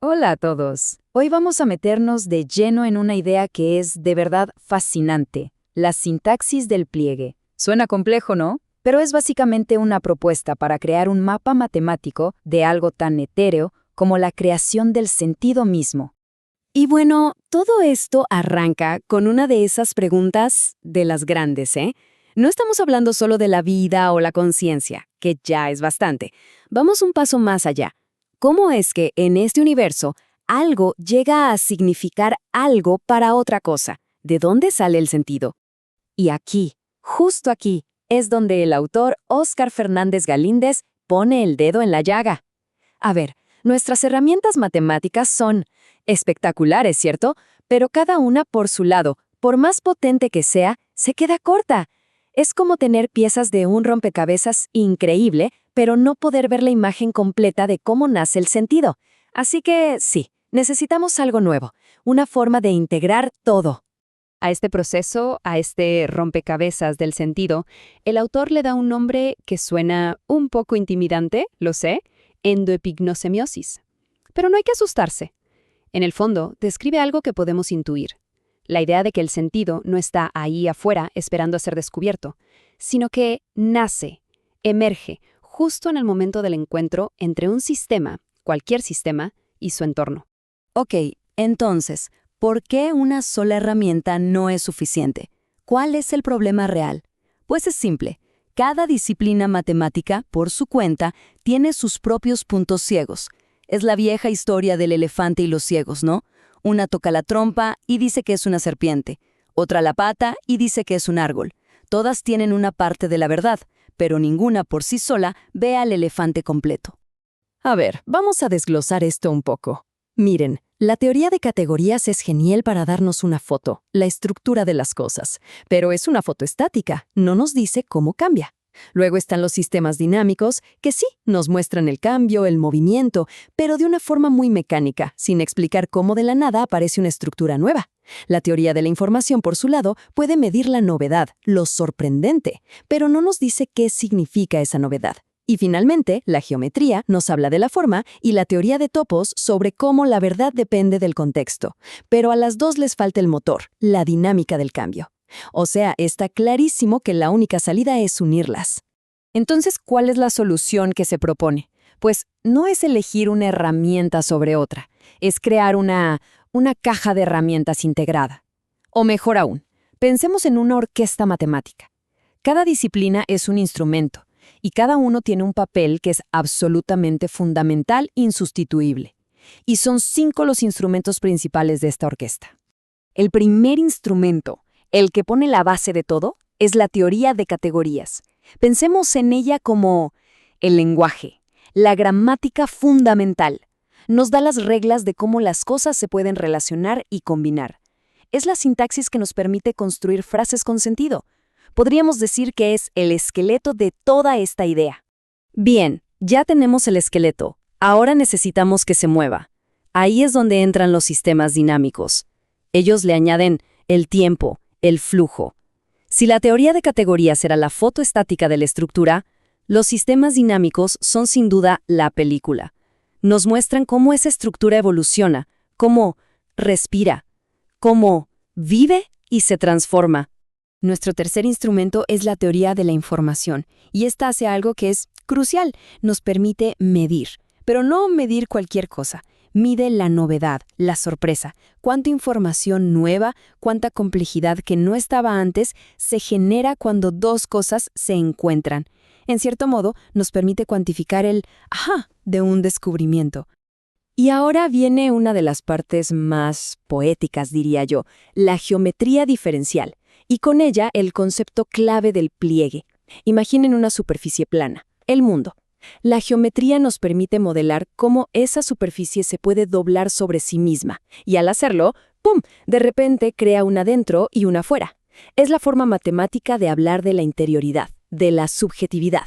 Hola a todos. Hoy vamos a meternos de lleno en una idea que es de verdad fascinante, la sintaxis del pliegue. Suena complejo, ¿no? Pero es básicamente una propuesta para crear un mapa matemático de algo tan etéreo como la creación del sentido mismo. Y bueno, todo esto arranca con una de esas preguntas de las grandes, ¿eh? No estamos hablando solo de la vida o la conciencia, que ya es bastante. Vamos un paso más allá. ¿Cómo es que en este universo algo llega a significar algo para otra cosa? ¿De dónde sale el sentido? Y aquí, justo aquí, es donde el autor Óscar Fernández Galíndez pone el dedo en la llaga. A ver, nuestras herramientas matemáticas son espectaculares, ¿cierto? Pero cada una por su lado, por más potente que sea, se queda corta. Es como tener piezas de un rompecabezas increíble, pero no poder ver la imagen completa de cómo nace el sentido. Así que sí, necesitamos algo nuevo, una forma de integrar todo. A este proceso, a este rompecabezas del sentido, el autor le da un nombre que suena un poco intimidante, lo sé, endoepignosemiosis. Pero no hay que asustarse. En el fondo, describe algo que podemos intuir. La idea de que el sentido no está ahí afuera esperando a ser descubierto, sino que nace, emerge, justo en el momento del encuentro entre un sistema, cualquier sistema, y su entorno. Ok, entonces, ¿por qué una sola herramienta no es suficiente? ¿Cuál es el problema real? Pues es simple. Cada disciplina matemática, por su cuenta, tiene sus propios puntos ciegos. Es la vieja historia del elefante y los ciegos, ¿no? Una toca la trompa y dice que es una serpiente, otra la pata y dice que es un árbol. Todas tienen una parte de la verdad, pero ninguna por sí sola ve al elefante completo. A ver, vamos a desglosar esto un poco. Miren, la teoría de categorías es genial para darnos una foto, la estructura de las cosas, pero es una foto estática, no nos dice cómo cambia. Luego están los sistemas dinámicos, que sí, nos muestran el cambio, el movimiento, pero de una forma muy mecánica, sin explicar cómo de la nada aparece una estructura nueva. La teoría de la información, por su lado, puede medir la novedad, lo sorprendente, pero no nos dice qué significa esa novedad. Y finalmente, la geometría nos habla de la forma y la teoría de topos sobre cómo la verdad depende del contexto. Pero a las dos les falta el motor, la dinámica del cambio. O sea, está clarísimo que la única salida es unirlas. Entonces, ¿cuál es la solución que se propone? Pues no es elegir una herramienta sobre otra, es crear una caja de herramientas integrada. O mejor aún, pensemos en una orquesta matemática. Cada disciplina es un instrumento, y cada uno tiene un papel que es absolutamente fundamental, insustituible. Y son 5 los instrumentos principales de esta orquesta. El primer instrumento, el que pone la base de todo, es la teoría de categorías. Pensemos en ella como el lenguaje, la gramática fundamental. Nos da las reglas de cómo las cosas se pueden relacionar y combinar. Es la sintaxis que nos permite construir frases con sentido. Podríamos decir que es el esqueleto de toda esta idea. Bien, ya tenemos el esqueleto. Ahora necesitamos que se mueva. Ahí es donde entran los sistemas dinámicos. Ellos le añaden el tiempo, el flujo. Si la teoría de categorías era la foto estática de la estructura, los sistemas dinámicos son sin duda la película. Nos muestran cómo esa estructura evoluciona, cómo respira, cómo vive y se transforma. Nuestro tercer instrumento es la teoría de la información, y esta hace algo que es crucial, nos permite medir, pero no medir cualquier cosa. Mide la novedad, la sorpresa, cuánta información nueva, cuánta complejidad que no estaba antes se genera cuando dos cosas se encuentran. En cierto modo, nos permite cuantificar el ¡ajá! De un descubrimiento. Y ahora viene una de las partes más poéticas, diría yo, la geometría diferencial, y con ella el concepto clave del pliegue. Imaginen una superficie plana, el mundo. La geometría nos permite modelar cómo esa superficie se puede doblar sobre sí misma, y al hacerlo, ¡pum!, de repente crea una dentro y una fuera. Es la forma matemática de hablar de la interioridad, de la subjetividad.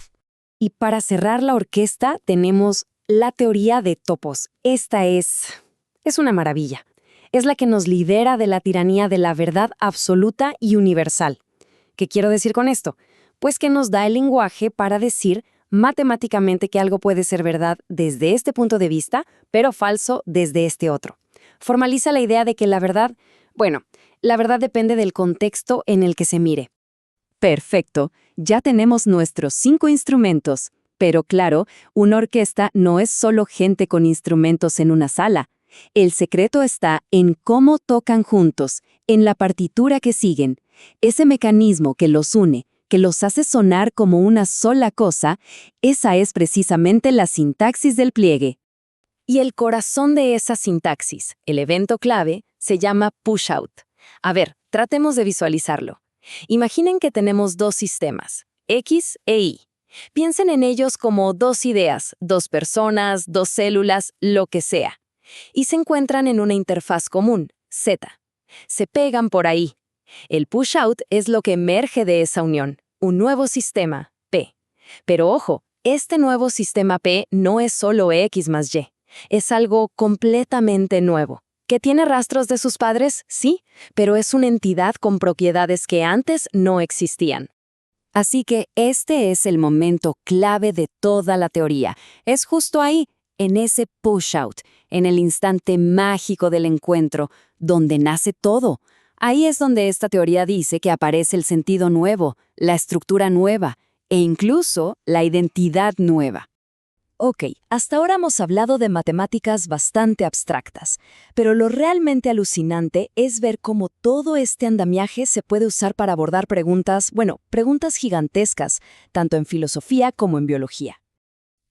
Y para cerrar la orquesta tenemos la teoría de topos. Esta es una maravilla. Es la que nos libera de la tiranía de la verdad absoluta y universal. ¿Qué quiero decir con esto? Pues que nos da el lenguaje para decir matemáticamente que algo puede ser verdad desde este punto de vista, pero falso desde este otro. Formaliza la idea de que la verdad depende del contexto en el que se mire. Perfecto, ya tenemos nuestros 5 instrumentos. Pero claro, una orquesta no es solo gente con instrumentos en una sala. El secreto está en cómo tocan juntos, en la partitura que siguen. Ese mecanismo que los une, que los hace sonar como una sola cosa, esa es precisamente la sintaxis del pliegue. Y el corazón de esa sintaxis, el evento clave, se llama push-out. A ver, tratemos de visualizarlo. Imaginen que tenemos 2 sistemas, X e Y. Piensen en ellos como 2 ideas, 2 personas, 2 células, lo que sea. Y se encuentran en una interfaz común, Z. Se pegan por ahí. El push-out es lo que emerge de esa unión, un nuevo sistema, P. Pero ojo, este nuevo sistema P no es solo X más Y. Es algo completamente nuevo. ¿Que tiene rastros de sus padres? Sí, pero es una entidad con propiedades que antes no existían. Así que este es el momento clave de toda la teoría. Es justo ahí, en ese push-out, en el instante mágico del encuentro, donde nace todo. Ahí es donde esta teoría dice que aparece el sentido nuevo, la estructura nueva e incluso la identidad nueva. Ok, hasta ahora hemos hablado de matemáticas bastante abstractas, pero lo realmente alucinante es ver cómo todo este andamiaje se puede usar para abordar preguntas gigantescas, tanto en filosofía como en biología.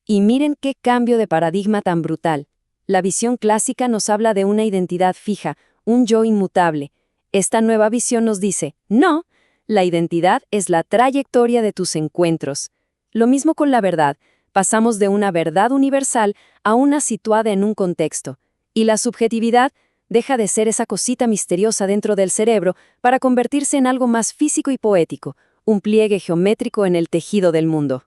Y miren qué cambio de paradigma tan brutal. La visión clásica nos habla de una identidad fija, un yo inmutable. Esta nueva visión nos dice, no, la identidad es la trayectoria de tus encuentros. Lo mismo con la verdad. Pasamos de una verdad universal a una situada en un contexto, y la subjetividad deja de ser esa cosita misteriosa dentro del cerebro para convertirse en algo más físico y poético, un pliegue geométrico en el tejido del mundo.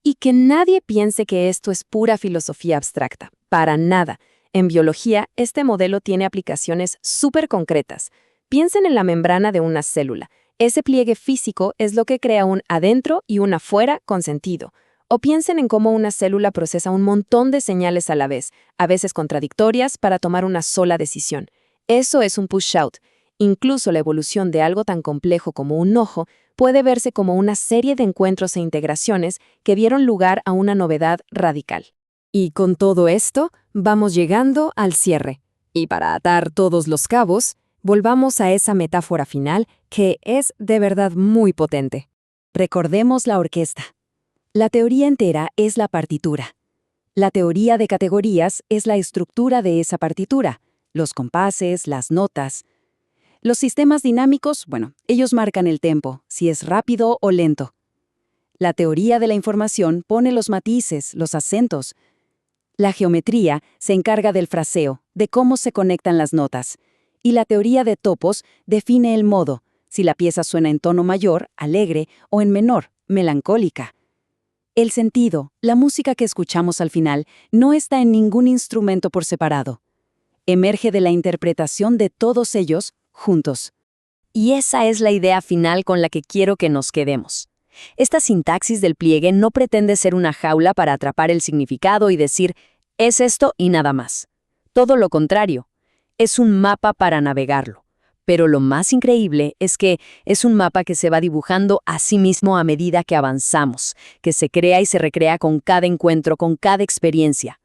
Y que nadie piense que esto es pura filosofía abstracta, para nada. En biología, este modelo tiene aplicaciones súper concretas. Piensen en la membrana de una célula. Ese pliegue físico es lo que crea un adentro y un afuera con sentido. O piensen en cómo una célula procesa un montón de señales a la vez, a veces contradictorias, para tomar una sola decisión. Eso es un push-out. Incluso la evolución de algo tan complejo como un ojo puede verse como una serie de encuentros e integraciones que dieron lugar a una novedad radical. Y con todo esto, vamos llegando al cierre. Y para atar todos los cabos, volvamos a esa metáfora final que es de verdad muy potente. Recordemos la orquesta. La teoría entera es la partitura. La teoría de categorías es la estructura de esa partitura, los compases, las notas. Los sistemas dinámicos, ellos marcan el tempo, si es rápido o lento. La teoría de la información pone los matices, los acentos. La geometría se encarga del fraseo, de cómo se conectan las notas. Y la teoría de topos define el modo, si la pieza suena en tono mayor, alegre, o en menor, melancólica. El sentido, la música que escuchamos al final, no está en ningún instrumento por separado. Emerge de la interpretación de todos ellos juntos. Y esa es la idea final con la que quiero que nos quedemos. Esta sintaxis del pliegue no pretende ser una jaula para atrapar el significado y decir, es esto y nada más. Todo lo contrario, es un mapa para navegarlo. Pero lo más increíble es que es un mapa que se va dibujando a sí mismo a medida que avanzamos, que se crea y se recrea con cada encuentro, con cada experiencia.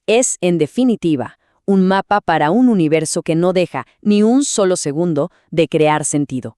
Es, en definitiva, un mapa para un universo que no deja ni un solo segundo de crear sentido.